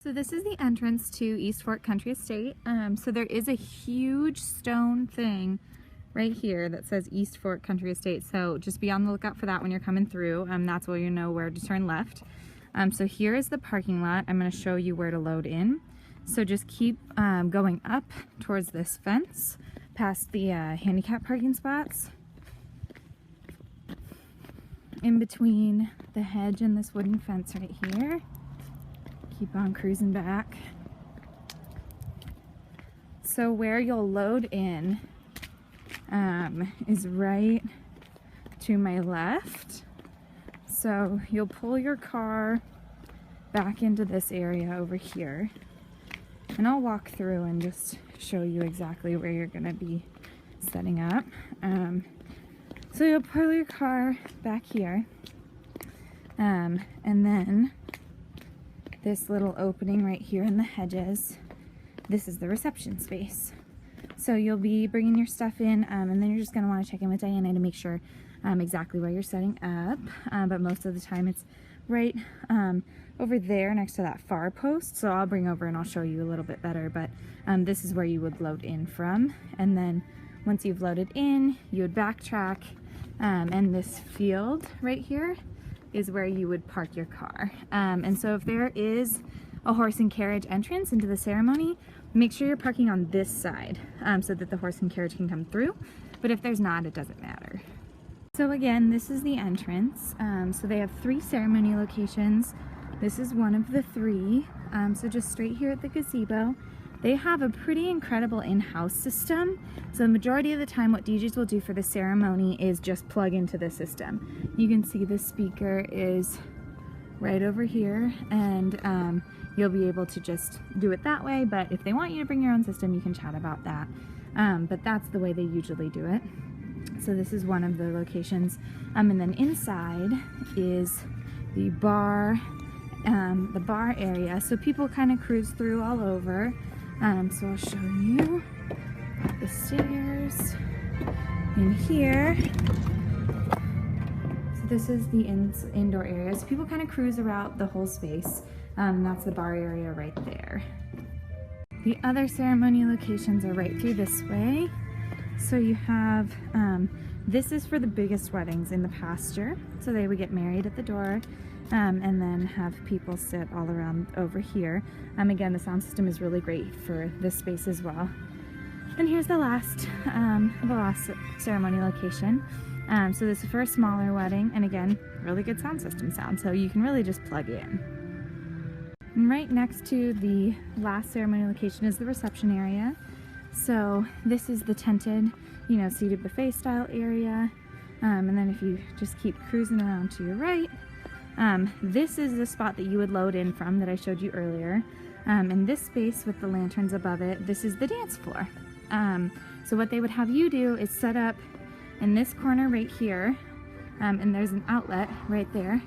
So this is the entrance to East Fork Country Estate. So there is a huge stone thing right here that says East Fork Country Estate. So just be on the lookout for that when you're coming through. That's where you know where to turn left. So here is the parking lot. I'm going to show you where to load in. So just keep going up towards this fence, past the handicap parking spots. In between the hedge and this wooden fence right here. Keep on cruising back. So where you'll load in is right to my left. So you'll pull your car back into this area over here. And I'll walk through and just show you exactly where you're gonna be setting up. So you'll pull your car back here. And then this little opening right here in the hedges, this is the reception space. So you'll be bringing your stuff in, and then you're just gonna wanna check in with Diana to make sure exactly where you're setting up. But most of the time it's right over there next to that far post. So I'll bring over and I'll show you a little bit better, but this is where you would load in from. And then once you've loaded in, you would backtrack, and this field right here is where you would park your car. And so if there is a horse and carriage entrance into the ceremony, make sure you're parking on this side so that the horse and carriage can come through. But if there's not, it doesn't matter. So again, this is the entrance. So they have 3 ceremony locations. This is one of the 3. So just straight here at the gazebo. They have a pretty incredible in-house system. So the majority of the time what DJs will do for the ceremony is just plug into the system. You can see the speaker is right over here, and you'll be able to just do it that way, but if they want you to bring your own system, you can chat about that. But that's the way they usually do it. So this is one of the locations. And then inside is the bar area. So people kind of cruise through all over. So I'll show you the stairs in here. So this is the indoor area. So people kind of cruise around the whole space. That's the bar area right there. The other ceremony locations are right through this way. So you have, this is for the biggest weddings in the pasture. So they would get married at the door. And then have people sit all around over here. Again, the sound system is really great for this space as well. And here's the last ceremony location. So this is for a smaller wedding, and again, really good sound system sound, so you can really just plug in. And right next to the last ceremony location is the reception area. So this is the tented, seated buffet style area. And then if you just keep cruising around to your right, this is the spot that you would load in from that I showed you earlier. And this space with the lanterns above it, this is the dance floor. So what they would have you do is set up in this corner right here, and there's an outlet right there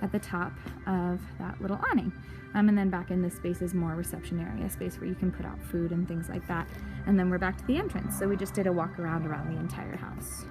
at the top of that little awning. And then back in this space is more reception area space where you can put out food and things like that. And then we're back to the entrance. So we just did a walk around the entire house.